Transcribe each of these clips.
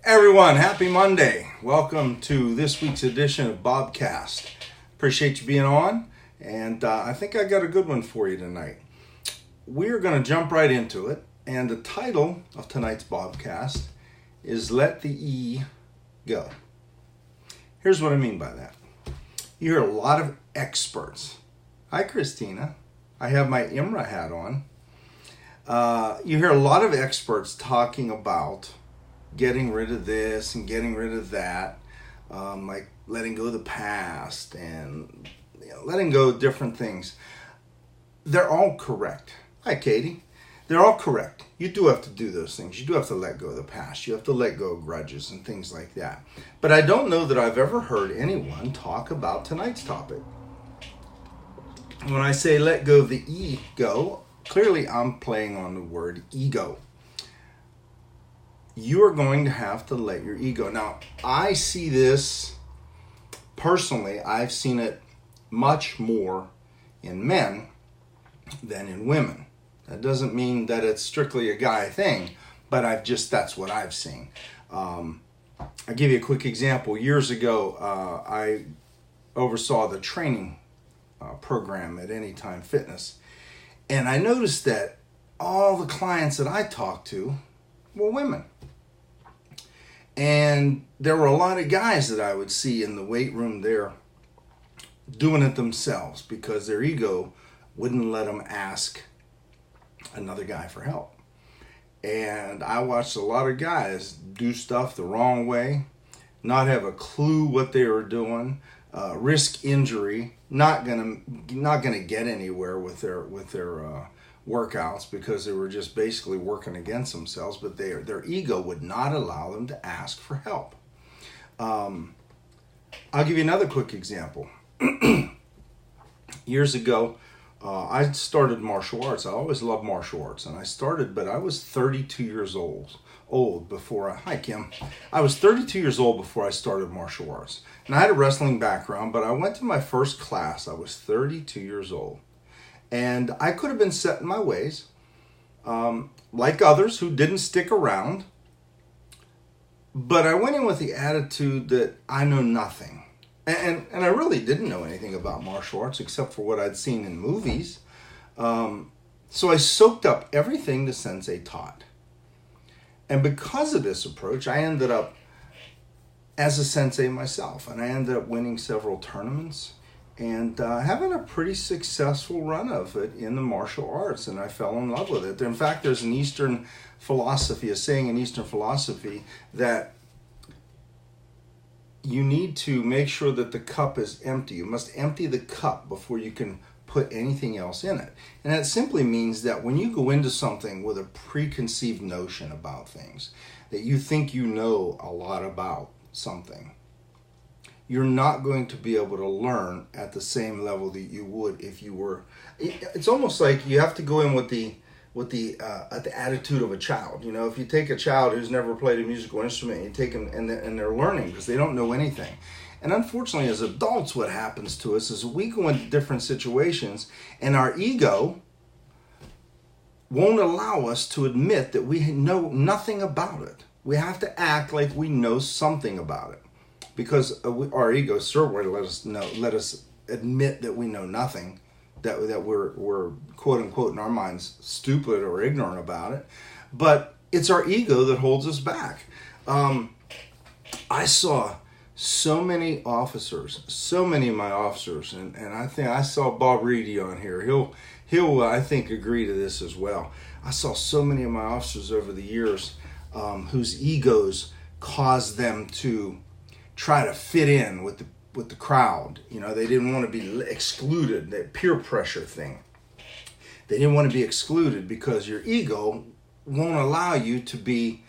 Everyone, happy Monday. Welcome to this week's edition of Bobcast. Appreciate you being on, and I think I got a good one for you tonight. We're going to jump right into it, and the title of tonight's Bobcast is Let the E Go. Here's what I mean by that. You hear a lot of experts. Hi, Christina. I have my IMRA hat on. You hear a lot of experts talking about getting rid of this and getting rid of that, like letting go of the past and letting go of different things. They're all correct. Hi, Katie. They're all correct. You do have to do those things. You do have to let go of the past. You have to let go of grudges and things like that. But I don't know that I've ever heard anyone talk about tonight's topic. When I say let go of the ego, clearly I'm playing on the word ego. You are going to have to let your ego. Now, I see this personally, I've seen it much more in men than in women. That doesn't mean that it's strictly a guy thing, but that's what I've seen. I'll give you a quick example. Years ago, I oversaw the training program at Anytime Fitness, and I noticed that all the clients that I talked to were women. And there were a lot of guys that I would see in the weight room there doing it themselves because their ego wouldn't let them ask another guy for help. And I watched a lot of guys do stuff the wrong way, not have a clue what they were doing, risk injury, not gonna get anywhere with their workouts because they were just basically working against themselves, but their ego would not allow them to ask for help. I'll give you another quick example. Years ago, I started martial arts. I always loved martial arts, and but I was 32 years old before hi Kim. I was 32 years old before I started martial arts. And I had a wrestling background, but I went to my first class. I was 32 years old. And I could have been set in my ways, like others who didn't stick around. But I went in with the attitude that I know nothing. And I really didn't know anything about martial arts except for what I'd seen in movies. So I soaked up everything the sensei taught. And because of this approach, I ended up as a sensei myself. And I ended up winning several tournaments and having a pretty successful run of it in the martial arts, and I fell in love with it. In fact, there's an Eastern philosophy, a saying in Eastern philosophy, that you need to make sure that the cup is empty. You must empty the cup before you can put anything else in it. And that simply means that when you go into something with a preconceived notion about things, that you think you know a lot about something, you're not going to be able to learn at the same level that you would if you were. It's almost like you have to go in with the attitude of a child. You know, if you take a child who's never played a musical instrument, you take them and they're learning because they don't know anything. And unfortunately, as adults, what happens to us is we go into different situations, and our ego won't allow us to admit that we know nothing about it. We have to act like we know something about it. Because our ego certainly let us admit that we know nothing, that we're quote unquote in our minds stupid or ignorant about it, but it's our ego that holds us back. I saw so many of my officers, and I think I saw Bob Reedy on here. He'll I think agree to this as well. I saw so many of my officers over the years whose egos caused them to try to fit in with the crowd. You know, they didn't want to be excluded, that peer pressure thing. They didn't want to be excluded because your ego won't allow you to be,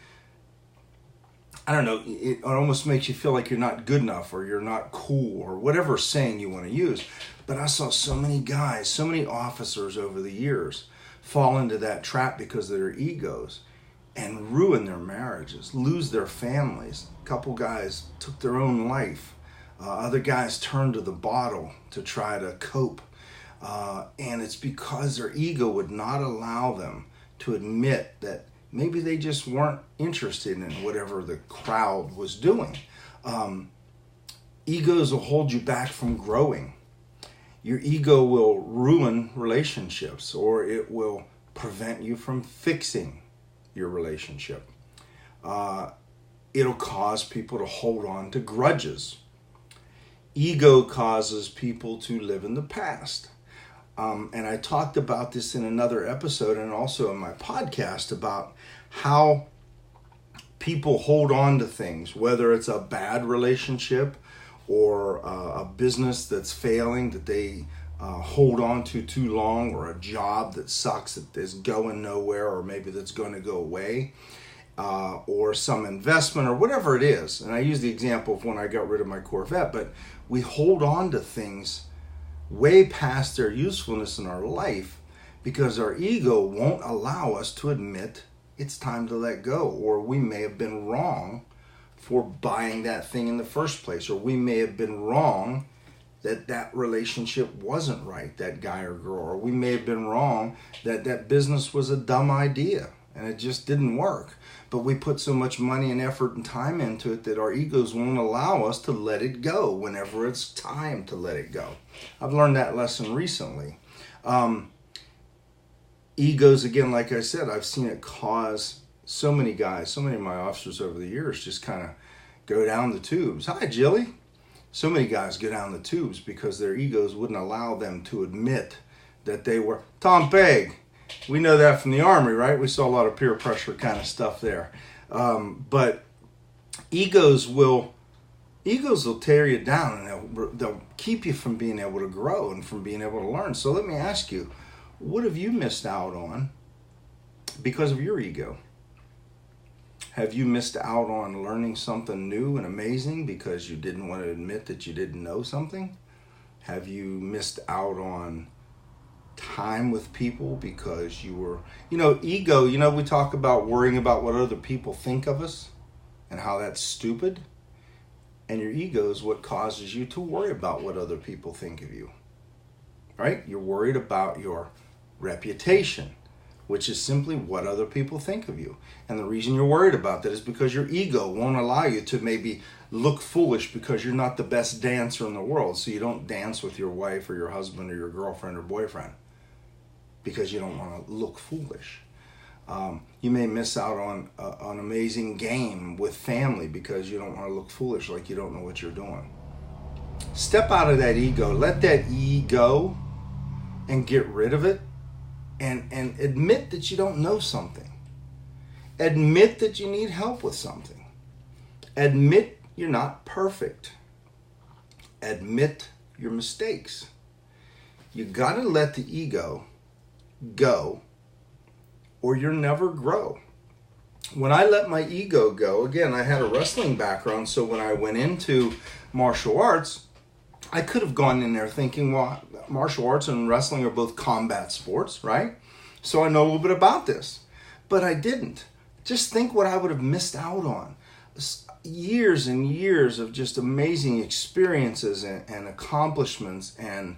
I don't know, it almost makes you feel like you're not good enough or you're not cool or whatever saying you want to use. But I saw so many guys, so many officers over the years fall into that trap because of their egos and ruin their marriages, lose their families. A couple guys took their own life. Other guys turned to the bottle to try to cope. And it's because their ego would not allow them to admit that Maybe they just weren't interested in whatever the crowd was doing. Egos will hold you back from growing. Your ego will ruin relationships, or it will prevent you from fixing your relationship. It'll cause people to hold on to grudges. Ego causes people to live in the past. And I talked about this in another episode and also in my podcast about how people hold on to things, whether it's a bad relationship or a business that's failing that they hold on to too long, or a job that sucks, that is going nowhere, or maybe that's going to go away, or some investment or whatever it is. And I use the example of when I got rid of my Corvette, but we hold on to things way past their usefulness in our life because our ego won't allow us to admit it's time to let go, or we may have been wrong for buying that thing in the first place, or we may have been wrong that that relationship wasn't right, that guy or girl, or we may have been wrong that that business was a dumb idea and it just didn't work. But we put so much money and effort and time into it that our egos won't allow us to let it go whenever it's time to let it go. I've learned that lesson recently. Egos, again, like I said, I've seen it cause so many guys, so many of my officers over the years just kind of go down the tubes. Hi, Jilly. So many guys go down the tubes because their egos wouldn't allow them to admit that they were. Tom Pegg, we know that from the Army, right? We saw a lot of peer pressure kind of stuff there. But egos will tear you down, and they'll keep you from being able to grow and from being able to learn. So let me ask you, what have you missed out on because of your ego? Have you missed out on learning something new and amazing because you didn't want to admit that you didn't know something? Have you missed out on time with people because you were, ego, we talk about worrying about what other people think of us and how that's stupid. And your ego is what causes you to worry about what other people think of you, right? You're worried about your reputation, which is simply what other people think of you. And the reason you're worried about that is because your ego won't allow you to maybe look foolish because you're not the best dancer in the world. So you don't dance with your wife or your husband or your girlfriend or boyfriend because you don't want to look foolish. You may miss out on an amazing game with family because you don't want to look foolish, like you don't know what you're doing. Step out of that ego. Let that ego and get rid of it. And admit that you don't know something. Admit that you need help with something. Admit you're not perfect. Admit your mistakes. You got to let the ego go, or you'll never grow. When I let my ego go, again, I had a wrestling background, so when I went into martial arts, I could have gone in there thinking, well, martial arts and wrestling are both combat sports, right? So I know a little bit about this. But I didn't. Just think what I would have missed out on. Years and years of just amazing experiences and accomplishments and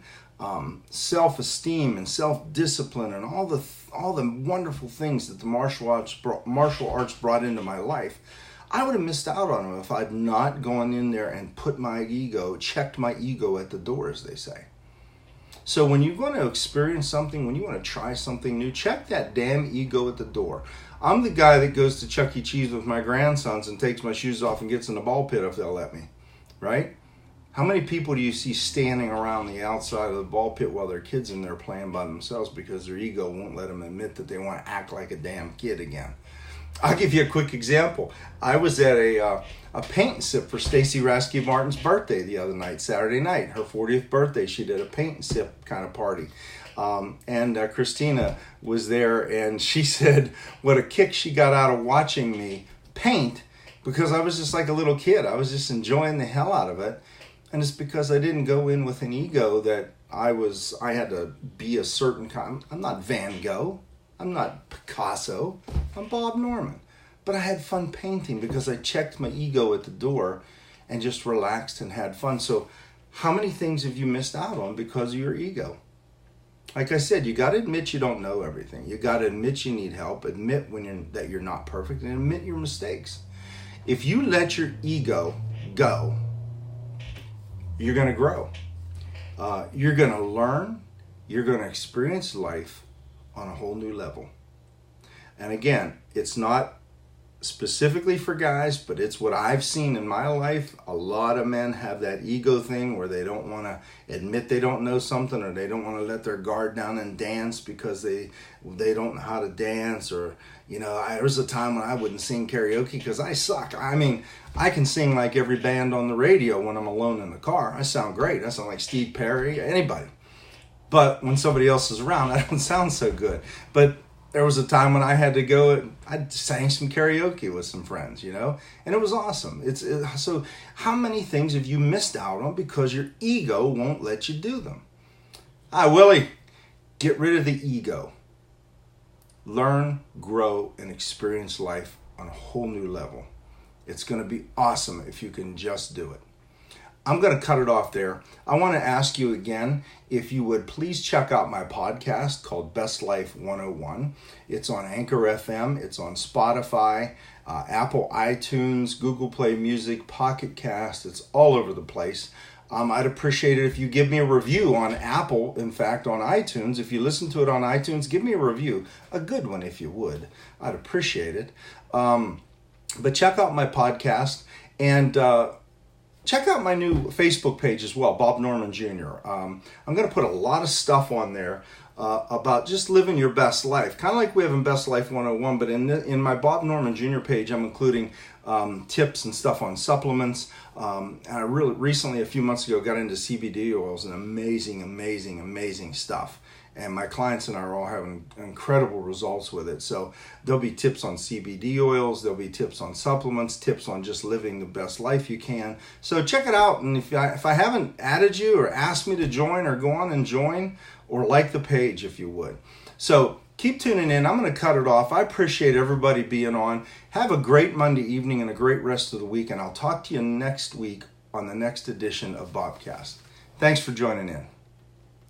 self-esteem and self-discipline and all the wonderful things that the martial arts brought into my life. I would have missed out on them if I'd not gone in there and checked my ego at the door, as they say. So when you're going to experience something, when you want to try something new, check that damn ego at the door. I'm the guy that goes to Chuck E. Cheese with my grandsons and takes my shoes off and gets in the ball pit if they'll let me, right? How many people do you see standing around the outside of the ball pit while their kids in there playing by themselves because their ego won't let them admit that they want to act like a damn kid again? I'll give you a quick example. I was at a paint and sip for Stacy Rasky Martin's birthday the other night, Saturday night. Her 40th birthday, she did a paint and sip kind of party. And Christina was there, and she said what a kick she got out of watching me paint because I was just like a little kid. I was just enjoying the hell out of it. And it's because I didn't go in with an ego that I had to be a certain kind. I'm not Van Gogh. I'm not Picasso. I'm Bob Norman. But I had fun painting because I checked my ego at the door and just relaxed and had fun. So how many things have you missed out on because of your ego? Like I said, you got to admit you don't know everything. You got to admit you need help. Admit that you're not perfect, and admit your mistakes. If you let your ego go, you're going to grow. You're going to learn. You're going to experience life on a whole new level. And again, it's not specifically for guys, but it's what I've seen in my life. A lot of men have that ego thing where they don't want to admit they don't know something, or they don't want to let their guard down and dance because they don't know how to dance. Or, there was a time when I wouldn't sing karaoke because I suck. I mean, I can sing like every band on the radio when I'm alone in the car. I sound great. I sound like Steve Perry, anybody. But when somebody else is around, I don't sound so good. But there was a time when I had to go, I sang some karaoke with some friends, and it was awesome. So how many things have you missed out on because your ego won't let you do them? Hi, Willie. Get rid of the ego. Learn, grow, and experience life on a whole new level. It's going to be awesome if you can just do it. I'm going to cut it off there. I want to ask you again, if you would please check out my podcast called Best Life 101. It's on Anchor FM. It's on Spotify, Apple iTunes, Google Play Music, Pocket Cast. It's all over the place. I'd appreciate it if you give me a review on Apple, in fact, on iTunes. If you listen to it on iTunes, give me a review, a good one if you would. I'd appreciate it. But check out my podcast, and check out my new Facebook page as well, Bob Norman Jr. I'm going to put a lot of stuff on there about just living your best life, kind of like we have in Best Life 101, but in my Bob Norman Jr. page, I'm including tips and stuff on supplements. And I really recently, a few months ago, got into CBD oils, and amazing stuff. And my clients and I are all having incredible results with it. So there'll be tips on CBD oils, there'll be tips on supplements, tips on just living the best life you can. So check it out. And if I haven't added you or asked me to join, or go on and join, or like the page if you would. So keep tuning in. I'm going to cut it off. I appreciate everybody being on. Have a great Monday evening and a great rest of the week. And I'll talk to you next week on the next edition of Bobcast. Thanks for joining in.